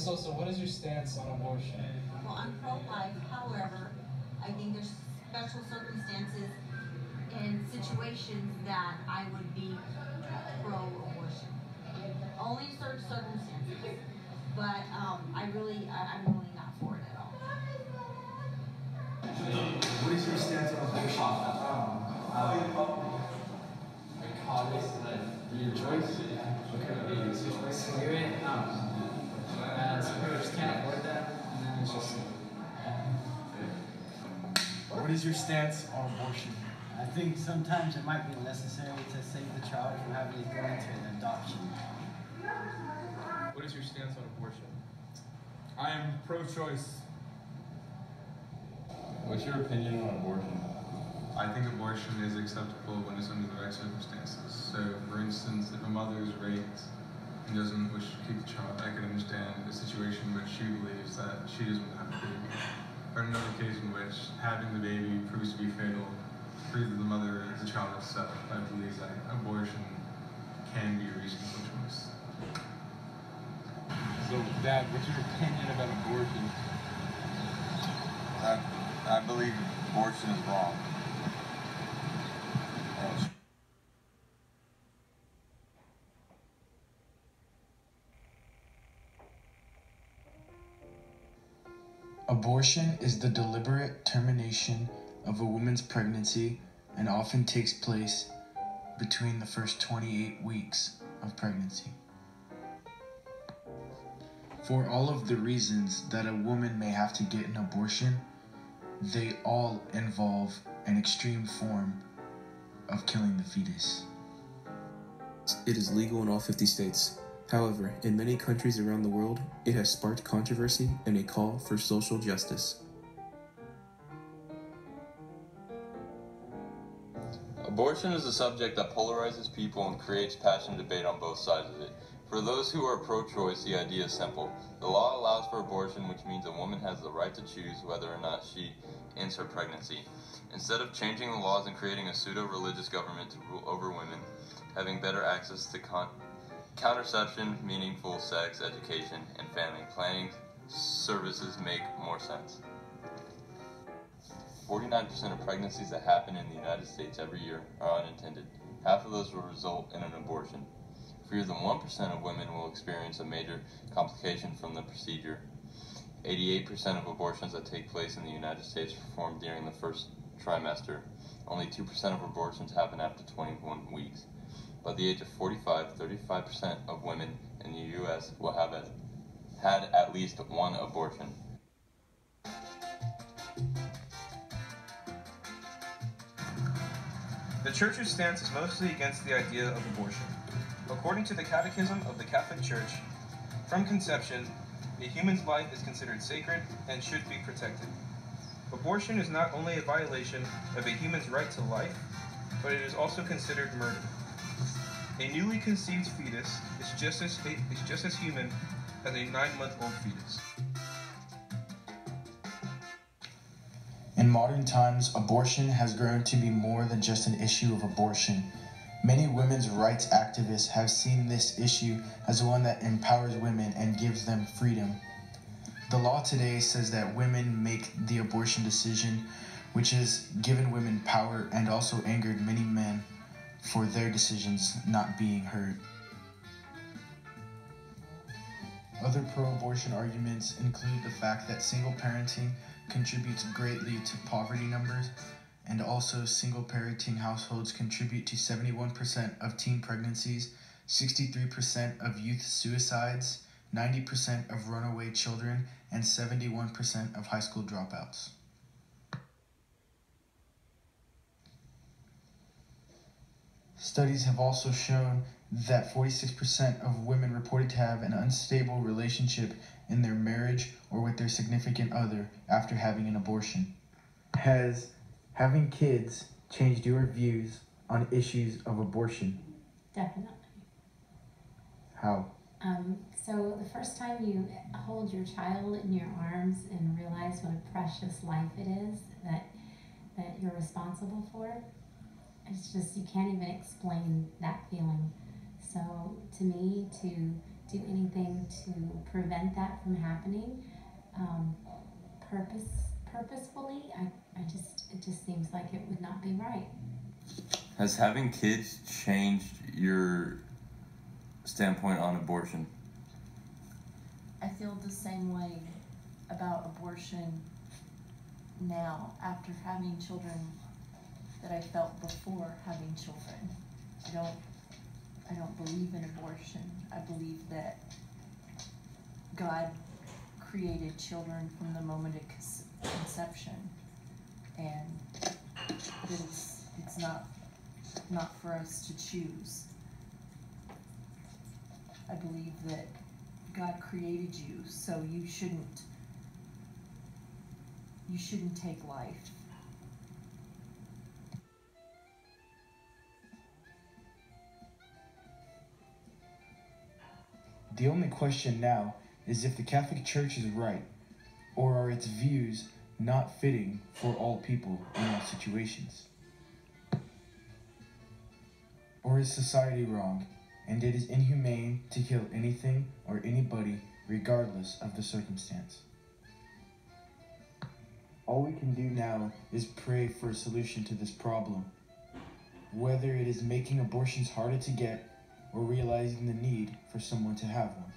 So what is your stance on abortion? Well, I'm pro-life. However, I think there's special circumstances and situations that I would be pro-abortion. Only certain circumstances. But I'm really not for it at all. What is your stance on abortion? Your choice? Okay. So you're in, some people just can't afford that, and then it's just. What is your stance on abortion? I think sometimes it might be necessary to save the child from having to go into an adoption. What is your stance on abortion? I am pro-choice. What's your opinion on abortion? I think abortion is acceptable when it's under the right circumstances. So, for instance, if a mother is raped and doesn't wish to keep the child, I can understand a situation in which she believes that she doesn't have the baby. Or another case in which having the baby proves to be fatal for either the mother or the child itself. I believe that abortion can be a reasonable choice. So, Dad, what's your opinion about abortion? I believe abortion is wrong. Abortion is the deliberate termination of a woman's pregnancy and often takes place between the first 28 weeks of pregnancy. For all of the reasons that a woman may have to get an abortion, they all involve an extreme form of killing the fetus. It is legal in all 50 states. However, in many countries around the world, it has sparked controversy and a call for social justice. Abortion is a subject that polarizes people and creates passionate debate on both sides of it. For those who are pro-choice, the idea is simple. The law allows for abortion, which means a woman has the right to choose whether or not she ends her pregnancy. Instead of changing the laws and creating a pseudo-religious government to rule over women, having better access to contraception, meaningful sex education, and family planning services make more sense. 49% of pregnancies that happen in the United States every year are unintended. Half of those will result in an abortion. Fewer than 1% of women will experience a major complication from the procedure. 88% of abortions that take place in the United States are performed during the first trimester. Only 2% of abortions happen after 21 weeks. By the age of 45, 35% of women in the U.S. will have had at least one abortion. The Church's stance is mostly against the idea of abortion. According to the Catechism of the Catholic Church, from conception, a human's life is considered sacred and should be protected. Abortion is not only a violation of a human's right to life, but it is also considered murder. A newly conceived fetus is just as human as a 9-month-old fetus. In modern times, abortion has grown to be more than just an issue of abortion. Many women's rights activists have seen this issue as one that empowers women and gives them freedom. The law today says that women make the abortion decision, which has given women power and also angered many men for their decisions not being heard. Other pro-abortion arguments include the fact that single parenting contributes greatly to poverty numbers, and also single parenting households contribute to 71% of teen pregnancies, 63% of youth suicides, 90% of runaway children, and 71% of high school dropouts. Studies have also shown that 46% of women reported to have an unstable relationship in their marriage or with their significant other after having an abortion. Has having kids changed your views on issues of abortion? Definitely. How? So the first time you hold your child in your arms and realize what a precious life it is that you're responsible for, it's just, you can't even explain that feeling. So to me, to do anything to prevent that from happening, purposefully, it just seems like it would not be right. Has having kids changed your standpoint on abortion? I feel the same way about abortion now after having children that I felt before having children. I don't believe in abortion. I believe that God created children from the moment of conception, and that it's not for us to choose. I believe that God created you, so you shouldn't take life. The only question now is if the Catholic Church is right, or are its views not fitting for all people in all situations? Or is society wrong, and it is inhumane to kill anything or anybody regardless of the circumstance? All we can do now is pray for a solution to this problem, whether it is making abortions harder to get or realizing the need for someone to have one.